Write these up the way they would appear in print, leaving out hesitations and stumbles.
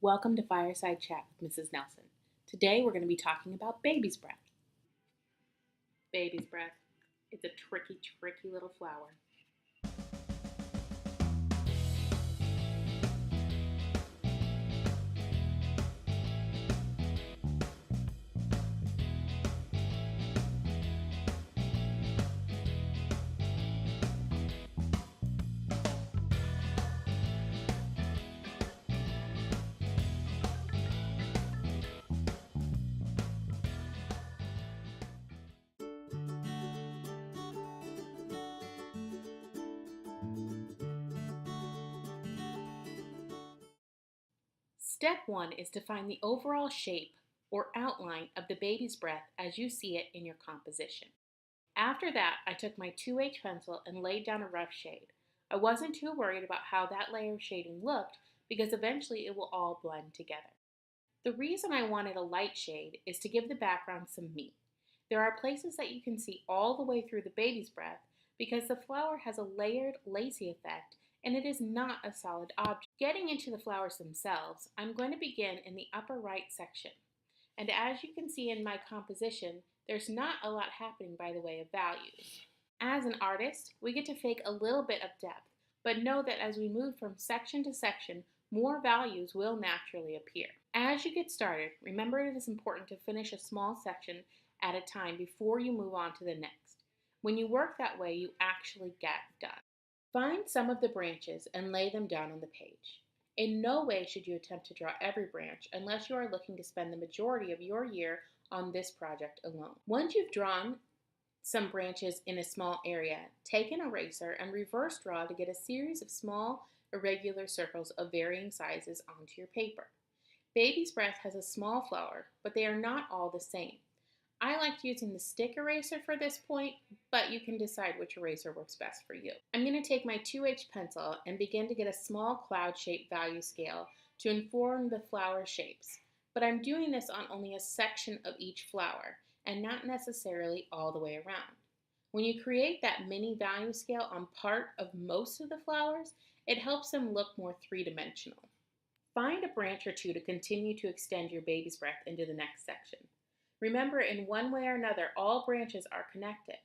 Welcome to Fireside Chat with Mrs. Nelson. Today we're going to be talking about baby's breath. Baby's breath. It's a tricky, tricky little flower. Step 1 is to find the overall shape or outline of the baby's breath as you see it in your composition. After that, I took my 2H pencil and laid down a rough shade. I wasn't too worried about how that layer of shading looked because eventually it will all blend together. The reason I wanted a light shade is to give the background some meat. There are places that you can see all the way through the baby's breath because the flower has a layered, lacy effect and it is not a solid object. Getting into the flowers themselves, I'm going to begin in the upper right section. And as you can see in my composition, there's not a lot happening by the way of values. As an artist, we get to fake a little bit of depth, but know that as we move from section to section, more values will naturally appear. As you get started, remember it is important to finish a small section at a time before you move on to the next. When you work that way, you actually get done. Find some of the branches and lay them down on the page. In no way should you attempt to draw every branch unless you are looking to spend the majority of your year on this project alone. Once you've drawn some branches in a small area, take an eraser and reverse draw to get a series of small, irregular circles of varying sizes onto your paper. Baby's breath has a small flower, but they are not all the same. I liked using the stick eraser for this point, but you can decide which eraser works best for you. I'm going to take my 2H pencil and begin to get a small cloud-shaped value scale to inform the flower shapes, but I'm doing this on only a section of each flower and not necessarily all the way around. When you create that mini value scale on part of most of the flowers, it helps them look more three-dimensional. Find a branch or two to continue to extend your baby's breath into the next section. Remember, in one way or another, all branches are connected.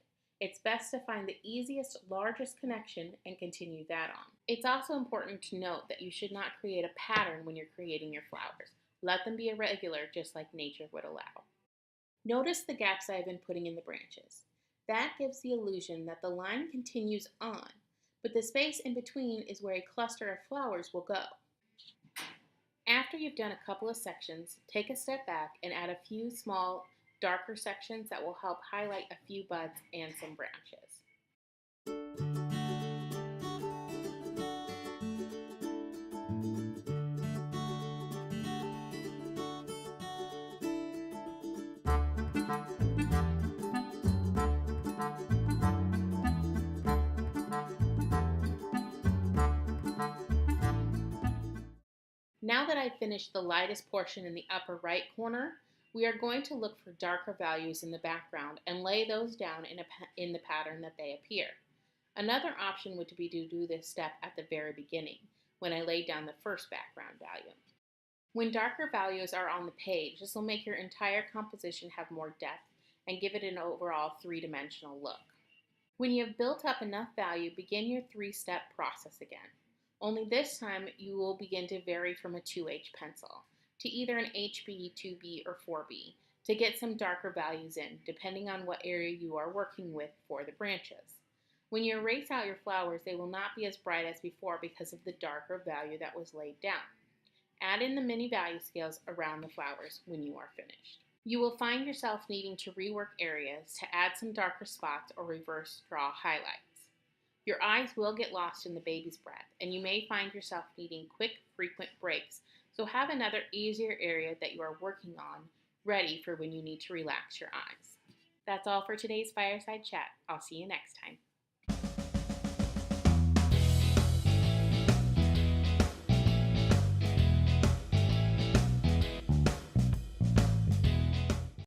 It's best to find the easiest, largest connection and continue that on. It's also important to note that you should not create a pattern when you're creating your flowers. Let them be irregular, just like nature would allow. Notice the gaps I've been putting in the branches. That gives the illusion that the line continues on, but the space in between is where a cluster of flowers will go. After you've done a couple of sections, take a step back and add a few small, darker sections that will help highlight a few buds and some branches. Now that I've finished the lightest portion in the upper right corner, we are going to look for darker values in the background and lay those down in the pattern that they appear. Another option would be to do this step at the very beginning, when I laid down the first background value. When darker values are on the page, this will make your entire composition have more depth and give it an overall three-dimensional look. When you have built up enough value, begin your three-step process again. Only this time you will begin to vary from a 2H pencil to either an HB, 2B, or 4B to get some darker values in, depending on what area you are working with for the branches. When you erase out your flowers, they will not be as bright as before because of the darker value that was laid down. Add in the mini value scales around the flowers when you are finished. You will find yourself needing to rework areas to add some darker spots or reverse draw highlights. Your eyes will get lost in the baby's breath, and you may find yourself needing quick, frequent breaks, so have another easier area that you are working on ready for when you need to relax your eyes. That's all for today's Fireside Chat. I'll see you next time.